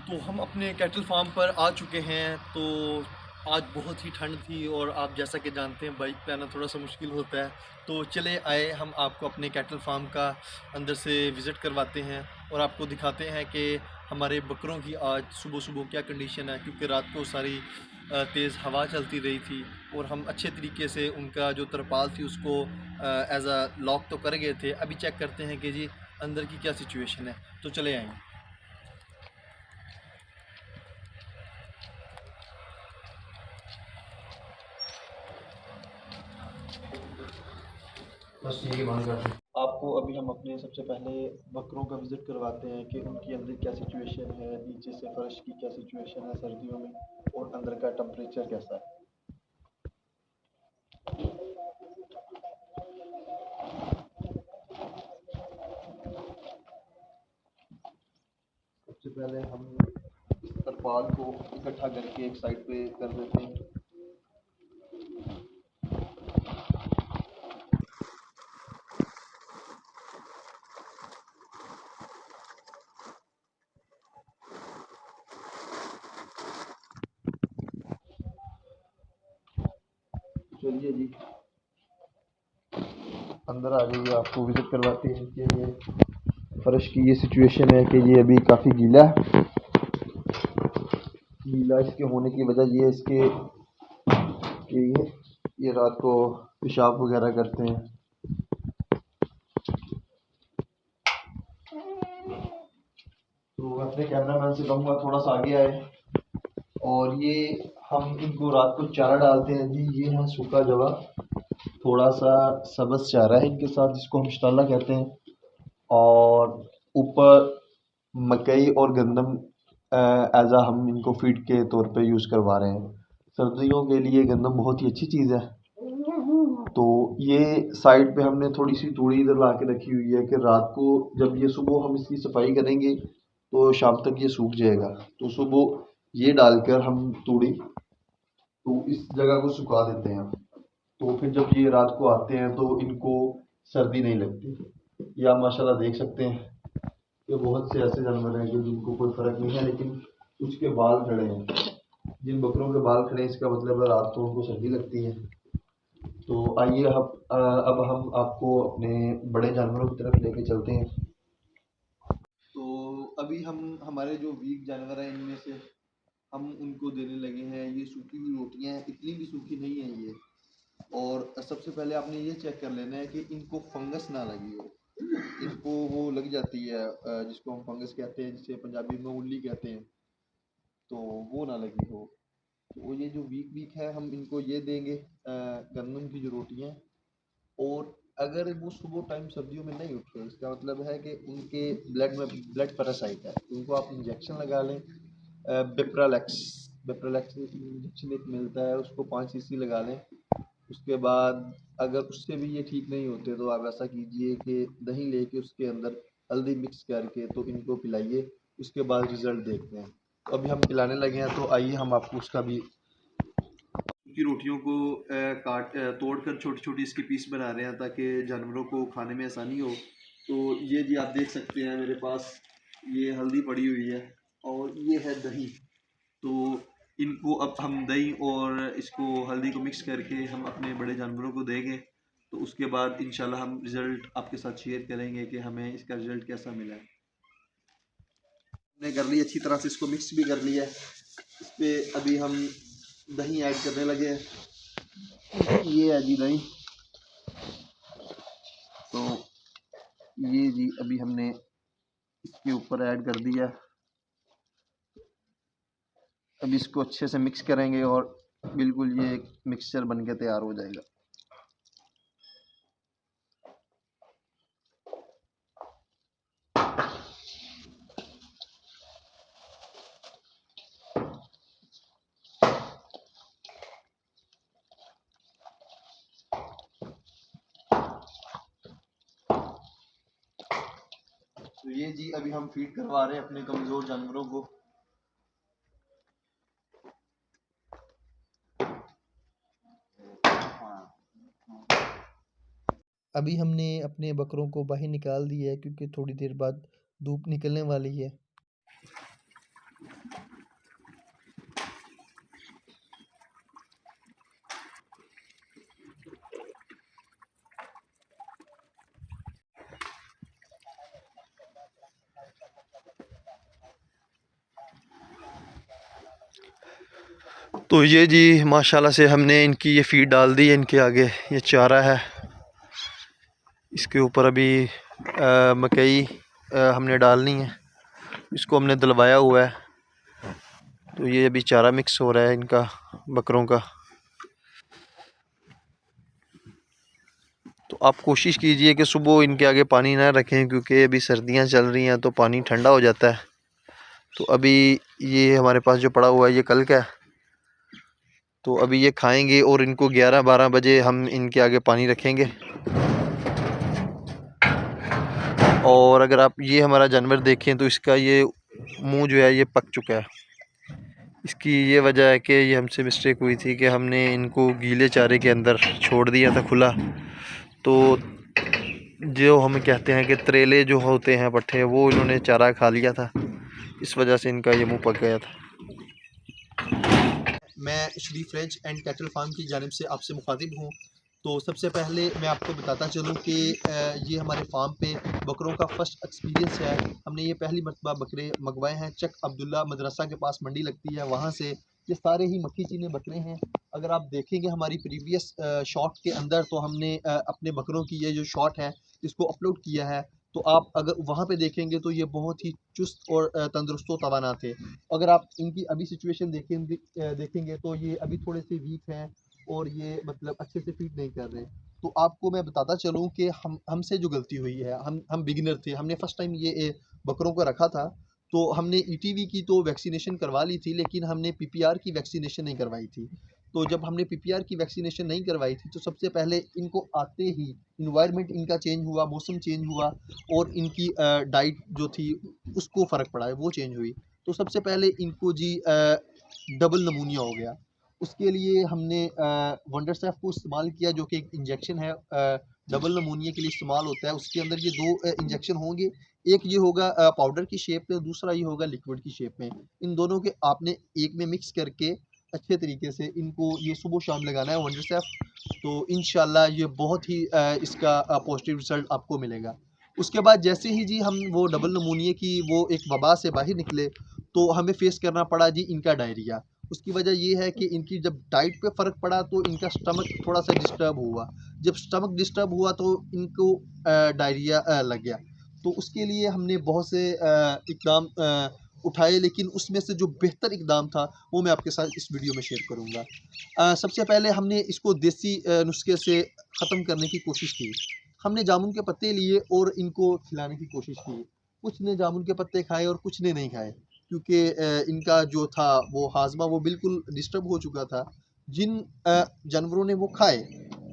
तो हम अपने कैटल फार्म पर आ चुके हैं। तो आज बहुत ही ठंड थी और आप जैसा कि जानते हैं बाइक पे आना थोड़ा-सा मुश्किल होता है। तो चले आए हम आपको अपने कैटल फार्म का अंदर से विज़िट करवाते हैं और आपको दिखाते हैं कि हमारे बकरों की आज सुबह-सुबह क्या कंडीशन है, क्योंकि रात को सारी तेज़ हवा चलती रही थी और हम अच्छे तरीके से उनका जो तरपाल थी उसको एज़ लॉक तो कर गए थे। अभी चेक करते हैं कि जी अंदर की क्या सिचुएशन है। तो चले आएँ। बस यही मांग करते हैं। आपको अभी हम अपने सबसे पहले बकरों का विज़िट करवाते हैं कि उनकी अंदर क्या सिचुएशन है, नीचे से फर्श की क्या सिचुएशन है सर्दियों में और अंदर का टेम्परेचर कैसा है। सबसे पहले हम इस तरपाल को इकट्ठा करके एक साइड पे कर देते हैं। चलिए जी अंदर आ जाइए, आपको विज़िट करवाते हैं कि ये फर्श की ये सिचुएशन है कि ये अभी काफ़ी गीला है। गीला इसके होने की वजह ये है इसके कि ये रात को पेशाब वगैरह करते हैं। तो मैं अपने कैमरामैन से कहूँगा थोड़ा सा आगे आए। और ये हम इनको रात को चारा डालते हैं जी। ये है सूखा जवा, थोड़ा सा सब्ज़ चारा है इनके साथ, जिसको हम शटाला कहते हैं। और ऊपर मकई और गंदम एज आ हम इनको फीड के तौर पे यूज़ करवा रहे हैं। सर्दियों के लिए गंदम बहुत ही अच्छी चीज़ है। तो ये साइड पे हमने थोड़ी सी तूड़ी इधर ला के रखी हुई है कि रात को जब ये सुबह हम इसकी सफाई करेंगे तो शाम तक ये सूख जाएगा। तो सुबह ये डालकर हम तूड़ी तो इस जगह को सुखा देते हैं। तो फिर जब ये रात को आते हैं तो इनको सर्दी नहीं लगती। ये आप माशाल्लाह देख सकते हैं कि बहुत से ऐसे जानवर हैं कि जिनको कोई फर्क नहीं है, लेकिन कुछ के बाल खड़े हैं। जिन बकरों के बाल खड़े हैं इसका मतलब है रात को उनको सर्दी लगती है। तो आइए अब हम आपको अपने बड़े जानवरों की तरफ लेके चलते हैं। तो अभी हम हमारे जो वीक जानवर हैं इनमें से हम उनको देने लगे हैं ये सूखी हुई रोटियां। इतनी भी सूखी नहीं है ये। और सबसे पहले आपने ये चेक कर लेना है कि इनको फंगस ना लगी हो। इनको वो लग जाती है जिसको हम फंगस कहते हैं, जिसे पंजाबी में उल्ली कहते हैं, तो वो ना लगी हो। तो ये जो वीक वीक है हम इनको ये देंगे गंदम की जो रोटियां। और अगर वो सुबह टाइम सर्दियों में नहीं उठ रहे, इसका मतलब है कि उनके ब्लड में ब्लड पैरासाइट है, तो उनको आप इंजेक्शन लगा लें। बेप्रालेक्स बेप्रालेक्स इंजेक्शन एक मिलता है, उसको 5 सीसी लगा लें। उसके बाद अगर उससे भी ये ठीक नहीं होते तो आप ऐसा कीजिए कि दही लेके उसके अंदर हल्दी मिक्स करके तो इनको पिलाइए। उसके बाद रिजल्ट देखते हैं। तो अभी हम पिलाने लगे हैं, तो आइए हम आपको उसका भी की रोटियों को तोड़ कर छोटी छोटी इसके पीस बना रहे हैं ताकि जानवरों को खाने में आसानी हो। तो ये जी आप देख सकते हैं मेरे पास ये हल्दी पड़ी हुई है और ये है दही। तो इनको अब हम दही और इसको हल्दी को मिक्स करके हम अपने बड़े जानवरों को देंगे। तो उसके बाद इंशाल्लाह हम रिज़ल्ट आपके साथ शेयर करेंगे कि हमें इसका रिज़ल्ट कैसा मिला है। हमने कर ली अच्छी तरह से, इसको मिक्स भी कर लिया है। इस पर अभी हम दही ऐड करने लगे हैं। ये है जी दही। तो ये जी अभी हमने इसके ऊपर ऐड कर दिया। अब इसको अच्छे से मिक्स करेंगे और बिल्कुल ये एक मिक्सचर बन के तैयार हो जाएगा। तो ये जी अभी हम फीड करवा रहे हैं अपने कमज़ोर जानवरों को। अभी हमने अपने बकरों को बाहर निकाल दिया है क्योंकि थोड़ी देर बाद धूप निकलने वाली है। तो ये जी माशाल्लाह से हमने इनकी ये फीड डाल दी है। इनके आगे ये चारा है, इसके ऊपर अभी मकई हमने डालनी है। इसको हमने दलवाया हुआ है, तो ये अभी चारा मिक्स हो रहा है इनका, बकरों का। तो आप कोशिश कीजिए कि सुबह इनके आगे पानी ना रखें, क्योंकि अभी सर्दियां चल रही हैं तो पानी ठंडा हो जाता है। तो अभी ये हमारे पास जो पड़ा हुआ है ये कल का है, तो अभी ये खाएंगे और इनको 11-12 बजे हम इनके आगे पानी रखेंगे। और अगर आप ये हमारा जानवर देखें तो इसका ये मुंह जो है ये पक चुका है। इसकी ये वजह है कि ये हमसे मिस्टेक हुई थी कि हमने इनको गीले चारे के अंदर छोड़ दिया था खुला। तो जो हम कहते हैं कि त्रेले जो होते हैं पट्ठे, वो इन्होंने चारा खा लिया था, इस वजह से इनका ये मुंह पक गया था। मैं शरीफ रेंज एंड कैटल फार्म की जानिब से आपसे मुखातिब हूँ। तो सबसे पहले मैं आपको बताता चलूँ कि ये हमारे फार्म पे बकरों का फ़र्स्ट एक्सपीरियंस है। हमने ये पहली मरतबा बकरे मंगवाए हैं चक अब्दुल्ला मदरसा के पास मंडी लगती है वहाँ से। ये सारे ही मक्खी चीने बकरे हैं। अगर आप देखेंगे हमारी प्रीवियस शॉट के अंदर, तो हमने अपने बकरों की ये जो शॉट है इसको अपलोड किया है। तो आप अगर वहाँ पे देखेंगे तो ये बहुत ही चुस्त और तंदुरुस्त व तवाना थे। अगर आप इनकी अभी सिचुएशन देखेंगे तो ये अभी थोड़े से वीक हैं और ये मतलब अच्छे से फीड नहीं कर रहे। तो आपको मैं बताता चलूँ कि हमसे जो गलती हुई है, हम बिगिनर थे, हमने फर्स्ट टाइम ये बकरों को रखा था। तो हमने ईटीवी की तो वैक्सीनेशन करवा ली थी, लेकिन हमने पीपीआर की वैक्सीनेशन नहीं करवाई थी। तो जब हमने पीपीआर की वैक्सीनेशन नहीं करवाई थी, तो सबसे पहले इनको आते ही इन्वायरमेंट इनका चेंज हुआ, मौसम चेंज हुआ और इनकी डाइट जो थी उसको फ़र्क पड़ा है, वो चेंज हुई। तो सबसे पहले इनको जी डबल नमूनिया हो गया। उसके लिए हमने वंडरसेफ को इस्तेमाल किया, जो कि एक इंजेक्शन है, डबल नमूनिया के लिए इस्तेमाल होता है। उसके अंदर ये 2 इंजेक्शन होंगे, एक ये होगा पाउडर की शेप में, दूसरा ये होगा लिक्विड की शेप में। इन दोनों के आपने एक में मिक्स करके अच्छे तरीके से इनको ये सुबह शाम लगाना है वंडरसेफ। तो इंशाल्लाह ये बहुत ही इसका पॉजिटिव रिज़ल्ट आपको मिलेगा। उसके बाद जैसे ही जी हम वो डबल नमूनिया की वो एक वबा से बाहर निकले, तो हमें फ़ेस करना पड़ा जी इनका डायरिया। उसकी वजह ये है कि इनकी जब डाइट पे फ़र्क पड़ा तो इनका स्टमक थोड़ा-सा डिस्टर्ब हुआ। जब स्टमक डिस्टर्ब हुआ तो इनको डायरिया लग गया। तो उसके लिए हमने बहुत से इक़दाम उठाए, लेकिन उसमें से जो बेहतर इक़दाम था वो मैं आपके साथ इस वीडियो में शेयर करूँगा। सबसे पहले हमने इसको देसी नुस्खे से ख़त्म करने की कोशिश की। हमने जामुन के पत्ते लिए और इनको खिलाने की कोशिश की। कुछ ने जामुन के पत्ते खाए और कुछ ने नहीं खाए, क्योंकि इनका जो था वो हाज़मा वो बिल्कुल डिस्टर्ब हो चुका था। जिन जानवरों ने वो खाए,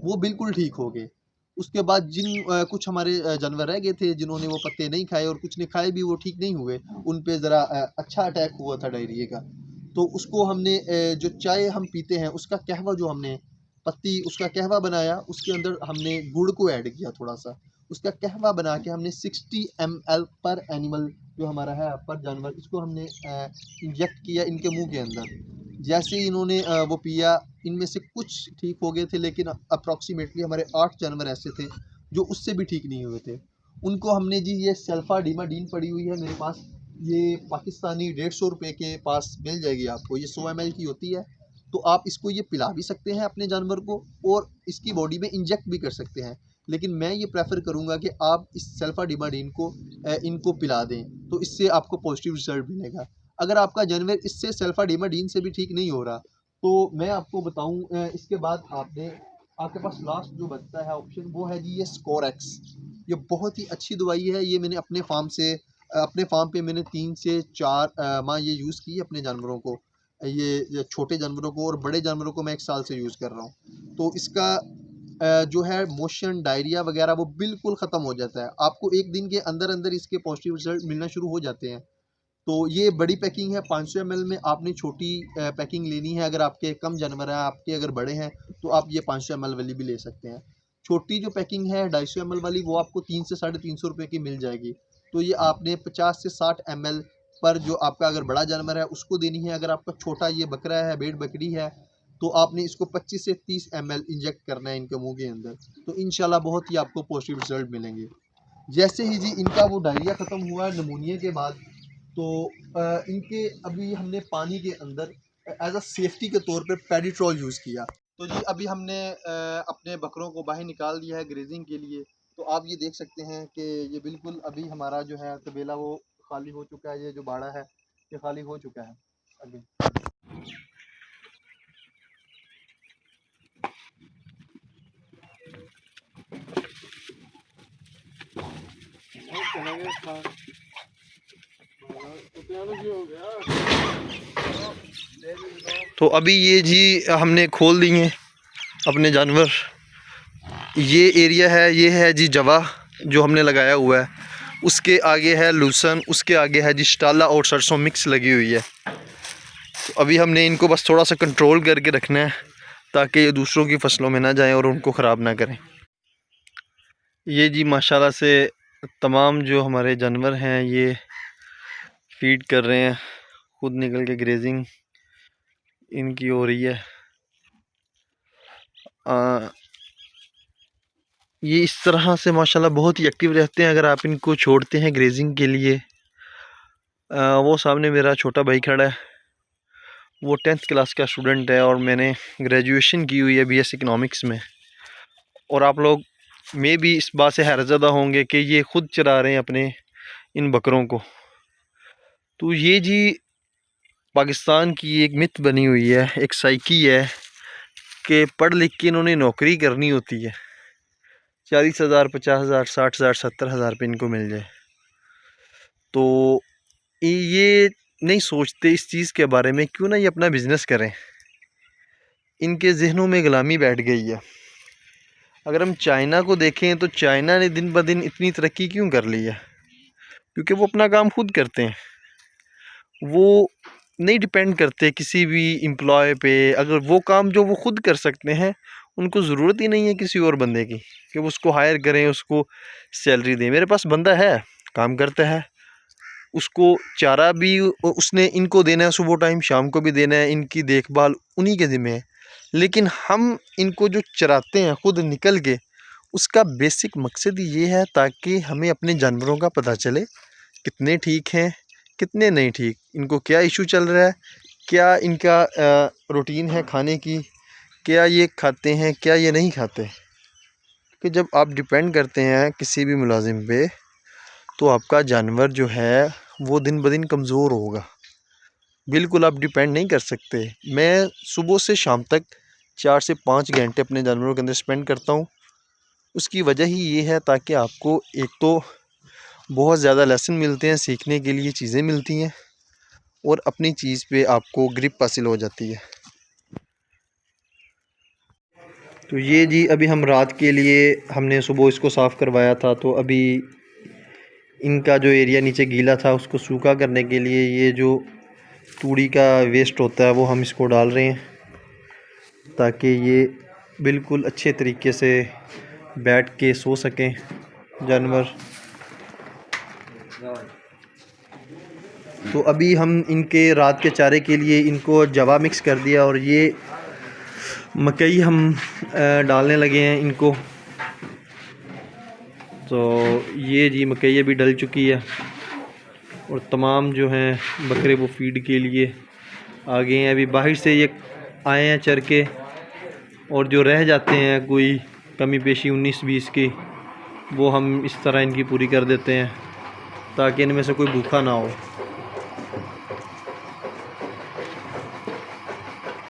वो बिल्कुल ठीक हो गए। उसके बाद जिन कुछ हमारे जानवर रह गए थे जिन्होंने वो पत्ते नहीं खाए और कुछ ने खाए भी, वो ठीक नहीं हुए। उन पे ज़रा अच्छा अटैक हुआ था डायरिया का। तो उसको हमने जो चाय हम पीते हैं उसका कहवा जो हमने पत्ती उसका कहवा बनाया, उसके अंदर हमने गुड़ को ऐड किया थोड़ा-सा। उसका कहवा बना के हमने 60 ml पर एनिमल जो हमारा है पर जानवर, इसको हमने इंजेक्ट किया इनके मुँह के अंदर। जैसे ही इन्होंने वो पिया, इनमें से कुछ ठीक हो गए थे, लेकिन अप्रॉक्सिमेटली हमारे 8 जानवर ऐसे थे जो उससे भी ठीक नहीं हुए थे। उनको हमने जी ये सल्फाडिमाडीन पड़ी हुई है मेरे पास, ये पाकिस्तानी 150 रुपए के पास मिल जाएगी आपको। ये 100 ml की होती है। तो आप इसको ये पिला भी सकते हैं अपने जानवर को और इसकी बॉडी में इंजेक्ट भी कर सकते हैं। लेकिन मैं ये प्रेफ़र करूँगा कि आप इस सल्फाडिमाडीन को इनको पिला दें, तो इससे आपको पॉजिटिव रिज़ल्ट मिलेगा। अगर आपका जानवर इससे सल्फाडिमाडीन से भी ठीक नहीं हो रहा, तो मैं आपको बताऊँ इसके बाद आपके पास लास्ट जो बचता है ऑप्शन, वो है जी ये स्कोरेक्स। ये बहुत ही अच्छी दवाई है। ये मैंने अपने फार्म पे मैंने 3 से 4 माह ये यूज़ की अपने जानवरों को। ये छोटे जानवरों को और बड़े जानवरों को मैं 1 साल से यूज़ कर रहा हूँ। तो इसका जो है मोशन, डायरिया वग़ैरह वो बिल्कुल ख़त्म हो जाता है। आपको 1 दिन के अंदर-अंदर इसके पॉजिटिव रिज़ल्ट मिलना शुरू हो जाते हैं। तो ये बड़ी पैकिंग है 500 ml में, आपने छोटी पैकिंग लेनी है। अगर आपके कम जानवर हैं, आपके अगर बड़े हैं, तो आप ये 500 ml वाली भी ले सकते हैं। छोटी जो पैकिंग है 250 ml वाली, वो आपको 3 से साढ़े 300 रुपए की मिल जाएगी। तो ये आपने 50 से 60 ml पर जो आपका अगर बड़ा जानवर है उसको देनी है। अगर आपका छोटा ये बकरा है, भेड़-बकरी है, तो आपने इसको 25 से 30 ml इंजेक्ट करना है इनके मुँह के अंदर। तो इंशाल्लाह बहुत ही आपको पॉजिटिव रिज़ल्ट मिलेंगे। जैसे ही जी इनका वो डायरिया ख़त्म हुआ निमोनिया के बाद, तो इनके अभी हमने पानी के अंदर एज अ सेफ्टी के तौर पे पेडिट्रोल यूज़ किया। तो जी अभी हमने अपने बकरों को बाहर निकाल दिया है ग्रेजिंग के लिए। तो आप ये देख सकते हैं कि ये बिल्कुल अभी हमारा जो है तबेला वो खाली हो चुका है, ये जो बाड़ा है ये खाली हो चुका है अभी। तो अभी ये जी हमने खोल दिए अपने जानवर। ये एरिया है, ये है जी जवा जो हमने लगाया हुआ है, उसके आगे है लूसन, उसके आगे है जी स्टाला और सरसों मिक्स लगी हुई है। तो अभी हमने इनको बस थोड़ा सा कंट्रोल करके रखना है ताकि ये दूसरों की फसलों में ना जाएं और उनको ख़राब ना करें। ये जी माशाल्लाह से तमाम जो हमारे जानवर हैं ये फीड कर रहे हैं, खुद निकल के ग्रेजिंग इनकी हो रही है। ये इस तरह से माशाल्लाह बहुत ही एक्टिव रहते हैं अगर आप इनको छोड़ते हैं ग्रेजिंग के लिए। वो सामने मेरा छोटा भाई खड़ा है, वो 10th क्लास का स्टूडेंट है और मैंने ग्रेजुएशन की हुई है BS इकनॉमिक्स में। और आप लोग में भी इस बात से हैरतज़दा होंगे कि ये ख़ुद चरा रहे हैं अपने इन बकरों को। तो ये जी पाकिस्तान की एक मिथ बनी हुई है, एक साइकी है कि पढ़ लिख के इन्होंने नौकरी करनी होती है, 40,000, 50,000, 60,000, 70,000 रुपये इनको मिल जाए। तो ये नहीं सोचते इस चीज़ के बारे में, क्यों ना ये अपना बिज़नेस करें। इनके जहनों में गुलामी बैठ गई है। अगर हम चाइना को देखें तो चाइना ने दिन ब दिन इतनी तरक्की क्यों कर ली है? क्योंकि वो अपना काम खुद करते हैं, वो नहीं डिपेंड करते किसी भी एम्प्लॉय पे। अगर वो काम जो वो खुद कर सकते हैं, उनको ज़रूरत ही नहीं है किसी और बंदे की कि वो उसको हायर करें, उसको सैलरी दें। मेरे पास बंदा है, काम करता है, उसको चारा भी उसने इनको देना है, सुबह टाइम शाम को भी देना है, इनकी देखभाल उन्हीं के ज़िम्मे है। लेकिन हम इनको जो चराते हैं खुद निकल के, उसका बेसिक मकसद ये है ताकि हमें अपने जानवरों का पता चले कितने ठीक हैं कितने नहीं ठीक, इनको क्या इशू चल रहा है, क्या इनका रूटीन है खाने की, क्या ये खाते हैं क्या ये नहीं खाते। कि जब आप डिपेंड करते हैं किसी भी मुलाजिम पे तो आपका जानवर जो है वो दिन ब दिन कमज़ोर होगा। बिल्कुल आप डिपेंड नहीं कर सकते। मैं सुबह से शाम तक 4 से 5 घंटे अपने जानवरों के अंदर स्पेंड करता हूँ। उसकी वजह ही ये है ताकि आपको एक तो बहुत ज़्यादा लेसन मिलते हैं, सीखने के लिए चीज़ें मिलती हैं और अपनी चीज़ पे आपको ग्रिप हासिल हो जाती है। तो ये जी अभी हम रात के लिए हमने सुबह इसको साफ़ करवाया था, तो अभी इनका जो एरिया नीचे गीला था उसको सूखा करने के लिए ये जो तूड़ी का वेस्ट होता है वो हम इसको डाल रहे हैं ताकि ये बिल्कुल अच्छे तरीके से बैठ के सो सकें जानवर। तो अभी हम इनके रात के चारे के लिए इनको जवा मिक्स कर दिया और ये मकई हम डालने लगे हैं इनको। तो ये जी मकई अभी डल चुकी है और तमाम जो हैं बकरे वो फीड के लिए आ गए हैं। अभी बाहर से ये आए हैं चर के, और जो रह जाते हैं कोई कमी पेशी 19-20 की, वो हम इस तरह इनकी पूरी कर देते हैं ताकि इनमें से कोई भूखा ना हो।